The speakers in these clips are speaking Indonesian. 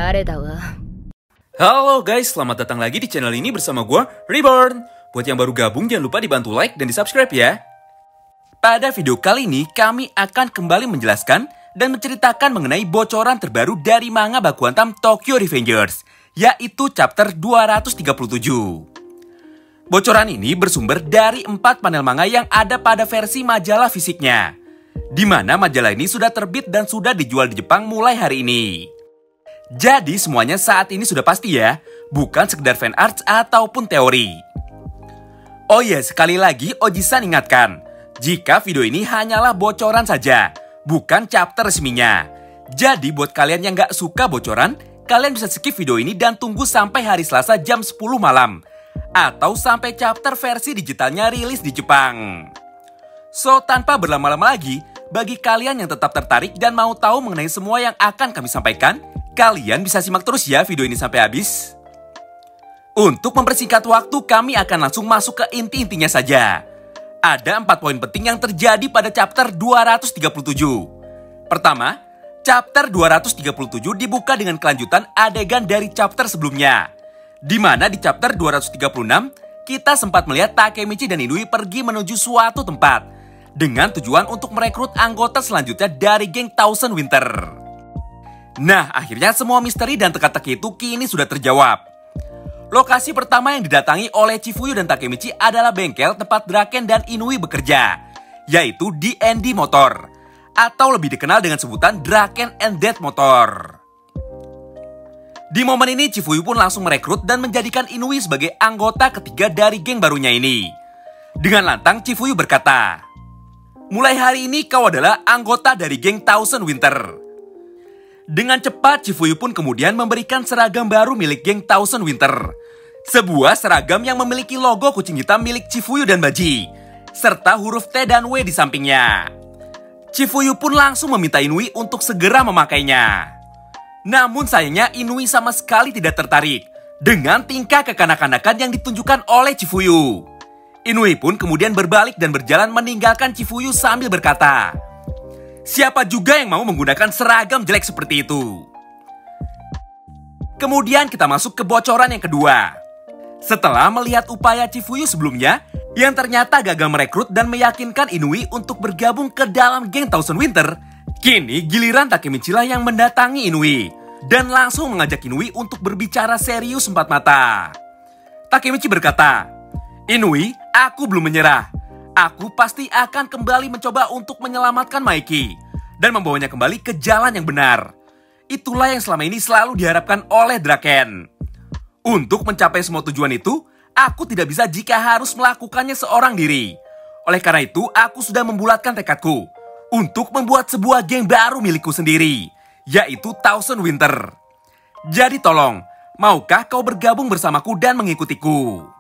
誰だわ。 Halo guys, selamat datang lagi di channel ini bersama gue, Reborn. Buat yang baru gabung, jangan lupa dibantu like dan di-subscribe ya. Pada video kali ini, kami akan kembali menjelaskan dan menceritakan mengenai bocoran terbaru dari manga baku hantam Tokyo Revengers, yaitu chapter 237. Bocoran ini bersumber dari 4 panel manga yang ada pada versi majalah fisiknya, di mana majalah ini sudah terbit dan sudah dijual di Jepang mulai hari ini. Jadi semuanya saat ini sudah pasti ya, bukan sekedar fan arts ataupun teori. Oh iya, sekali lagi Oji-san ingatkan, jika video ini hanyalah bocoran saja, bukan chapter resminya. Jadi buat kalian yang gak suka bocoran, kalian bisa skip video ini dan tunggu sampai hari Selasa jam 10 malam. Atau sampai chapter versi digitalnya rilis di Jepang. So, tanpa berlama-lama lagi, bagi kalian yang tetap tertarik dan mau tahu mengenai semua yang akan kami sampaikan, kalian bisa simak terus ya video ini sampai habis. Untuk mempersingkat waktu, kami akan langsung masuk ke inti-intinya saja. Ada 4 poin penting yang terjadi pada chapter 237. Pertama, chapter 237 dibuka dengan kelanjutan adegan dari chapter sebelumnya. Di mana di chapter 236, kita sempat melihat Takemichi dan Inui pergi menuju suatu tempat dengan tujuan untuk merekrut anggota selanjutnya dari geng Thousand Winter. Nah, akhirnya semua misteri dan teka-teki itu kini sudah terjawab. Lokasi pertama yang didatangi oleh Chifuyu dan Takemichi adalah bengkel tempat Draken dan Inui bekerja, yaitu D&D Motor, atau lebih dikenal dengan sebutan Draken and Death Motor. Di momen ini, Chifuyu pun langsung merekrut dan menjadikan Inui sebagai anggota ketiga dari geng barunya ini. Dengan lantang, Chifuyu berkata, "Mulai hari ini kau adalah anggota dari geng Thousand Winter." Dengan cepat, Chifuyu pun kemudian memberikan seragam baru milik geng Thousand Winter. Sebuah seragam yang memiliki logo kucing hitam milik Chifuyu dan Baji, serta huruf T dan W di sampingnya. Chifuyu pun langsung meminta Inui untuk segera memakainya. Namun sayangnya Inui sama sekali tidak tertarik dengan tingkah kekanak-kanakan yang ditunjukkan oleh Chifuyu. Inui pun kemudian berbalik dan berjalan meninggalkan Chifuyu sambil berkata, "Siapa juga yang mau menggunakan seragam jelek seperti itu?" Kemudian kita masuk ke bocoran yang kedua. Setelah melihat upaya Chifuyu sebelumnya, yang ternyata gagal merekrut dan meyakinkan Inui untuk bergabung ke dalam geng Thousand Winter, kini giliran Takemichi lah yang mendatangi Inui dan langsung mengajak Inui untuk berbicara serius empat mata. Takemichi berkata, "Inui, aku belum menyerah. Aku pasti akan kembali mencoba untuk menyelamatkan Maiki dan membawanya kembali ke jalan yang benar. Itulah yang selama ini selalu diharapkan oleh Draken. Untuk mencapai semua tujuan itu, aku tidak bisa jika harus melakukannya seorang diri. Oleh karena itu, aku sudah membulatkan tekadku untuk membuat sebuah geng baru milikku sendiri, yaitu Thousand Winter. Jadi tolong, maukah kau bergabung bersamaku dan mengikutiku?"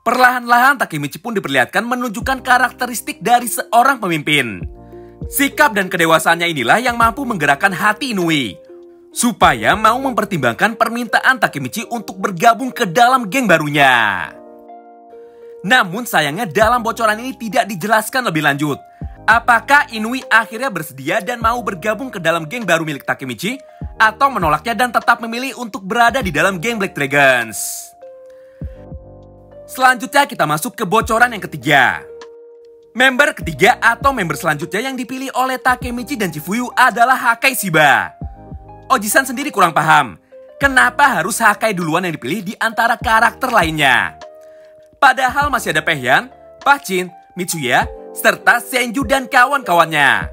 Perlahan-lahan Takemichi pun diperlihatkan menunjukkan karakteristik dari seorang pemimpin. Sikap dan kedewasaannya inilah yang mampu menggerakkan hati Inui, supaya mau mempertimbangkan permintaan Takemichi untuk bergabung ke dalam geng barunya. Namun sayangnya dalam bocoran ini tidak dijelaskan lebih lanjut, apakah Inui akhirnya bersedia dan mau bergabung ke dalam geng baru milik Takemichi, atau menolaknya dan tetap memilih untuk berada di dalam geng Black Dragons. Selanjutnya kita masuk ke bocoran yang ketiga. Member ketiga atau member selanjutnya yang dipilih oleh Takemichi dan Chifuyu adalah Hakai Shiba. Oji-san sendiri kurang paham, kenapa harus Hakai duluan yang dipilih di antara karakter lainnya. Padahal masih ada Paehyan, Pachin, Mitsuya, serta Senju dan kawan-kawannya.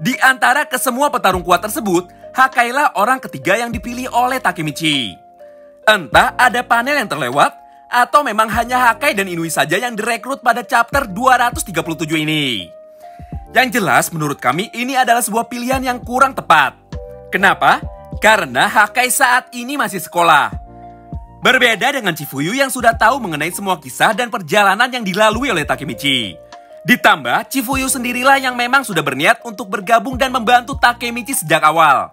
Di antara kesemua petarung kuat tersebut, Hakai-lah orang ketiga yang dipilih oleh Takemichi. Entah ada panel yang terlewat, atau memang hanya Hakai dan Inui saja yang direkrut pada chapter 237 ini. Yang jelas menurut kami ini adalah sebuah pilihan yang kurang tepat. Kenapa? Karena Hakai saat ini masih sekolah. Berbeda dengan Chifuyu yang sudah tahu mengenai semua kisah dan perjalanan yang dilalui oleh Takemichi. Ditambah Chifuyu sendirilah yang memang sudah berniat untuk bergabung dan membantu Takemichi sejak awal.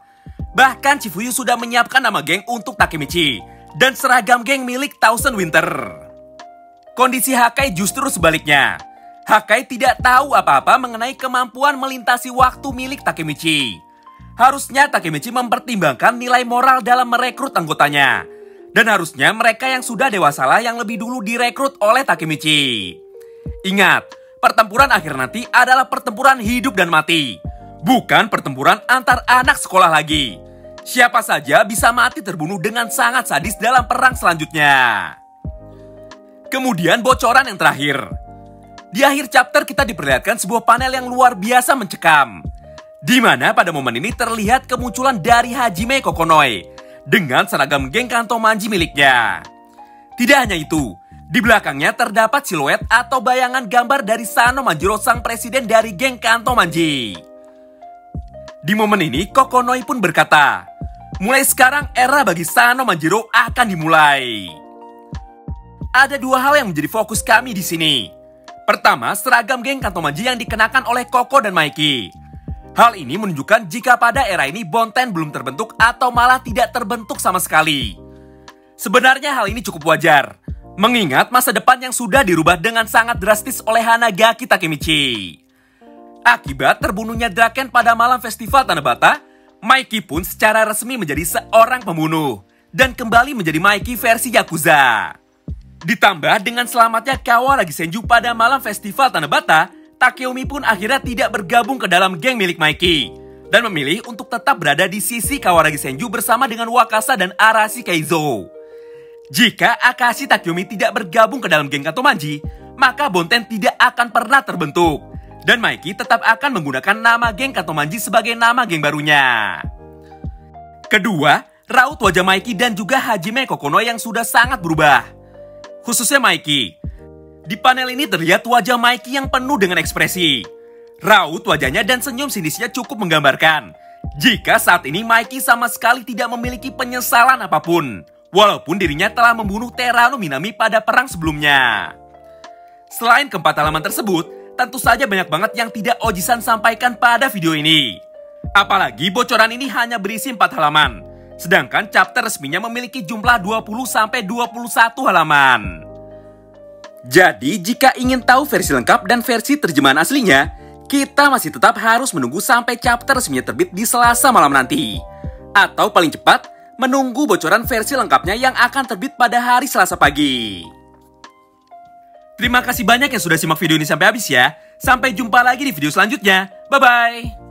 Bahkan Chifuyu sudah menyiapkan nama geng untuk Takemichi dan seragam geng milik Thousand Winter. Kondisi Hakai justru sebaliknya. Hakai tidak tahu apa-apa mengenai kemampuan melintasi waktu milik Takemichi. Harusnya Takemichi mempertimbangkan nilai moral dalam merekrut anggotanya. Dan harusnya mereka yang sudah dewasa lah yang lebih dulu direkrut oleh Takemichi. Ingat, pertempuran akhir nanti adalah pertempuran hidup dan mati. Bukan pertempuran antar anak sekolah lagi. Siapa saja bisa mati terbunuh dengan sangat sadis dalam perang selanjutnya. Kemudian bocoran yang terakhir. Di akhir chapter kita diperlihatkan sebuah panel yang luar biasa mencekam. Di mana pada momen ini terlihat kemunculan dari Hajime Kokonoi dengan seragam geng Kantomanji miliknya. Tidak hanya itu, di belakangnya terdapat siluet atau bayangan gambar dari Sano Manjiro sang presiden dari geng Kantomanji. Di momen ini Kokonoi pun berkata, mulai sekarang era bagi Sano Manjiro akan dimulai. Ada dua hal yang menjadi fokus kami di sini. Pertama, seragam geng Kantomanji yang dikenakan oleh Koko dan Maiki. Hal ini menunjukkan jika pada era ini Bonten belum terbentuk atau malah tidak terbentuk sama sekali. Sebenarnya hal ini cukup wajar, mengingat masa depan yang sudah dirubah dengan sangat drastis oleh Hanagaki Takemichi. Akibat terbunuhnya Draken pada malam festival Tanabata, Maiki pun secara resmi menjadi seorang pembunuh dan kembali menjadi Maiki versi Yakuza. Ditambah dengan selamatnya Kawaragi Senju pada malam festival Tanabata, Takeomi pun akhirnya tidak bergabung ke dalam geng milik Maiki dan memilih untuk tetap berada di sisi Kawaragi Senju bersama dengan Wakasa dan Arashi Keizo. Jika Akashi Takeomi tidak bergabung ke dalam geng Kantomanji, maka Bonten tidak akan pernah terbentuk dan Maiki tetap akan menggunakan nama geng Kantomanji sebagai nama geng barunya. Kedua, raut wajah Maiki dan juga Hajime Kokonoi yang sudah sangat berubah. Khususnya Maiki. Di panel ini terlihat wajah Maiki yang penuh dengan ekspresi. Raut wajahnya dan senyum sinisnya cukup menggambarkan jika saat ini Maiki sama sekali tidak memiliki penyesalan apapun, walaupun dirinya telah membunuh Terano Minami pada perang sebelumnya. Selain keempat halaman tersebut, tentu saja banyak banget yang tidak Oji-san sampaikan pada video ini. Apalagi bocoran ini hanya berisi 4 halaman, sedangkan chapter resminya memiliki jumlah 20-21 halaman. Jadi, jika ingin tahu versi lengkap dan versi terjemahan aslinya, kita masih tetap harus menunggu sampai chapter resminya terbit di Selasa malam nanti. Atau paling cepat, menunggu bocoran versi lengkapnya yang akan terbit pada hari Selasa pagi. Terima kasih banyak yang sudah simak video ini sampai habis ya. Sampai jumpa lagi di video selanjutnya. Bye-bye.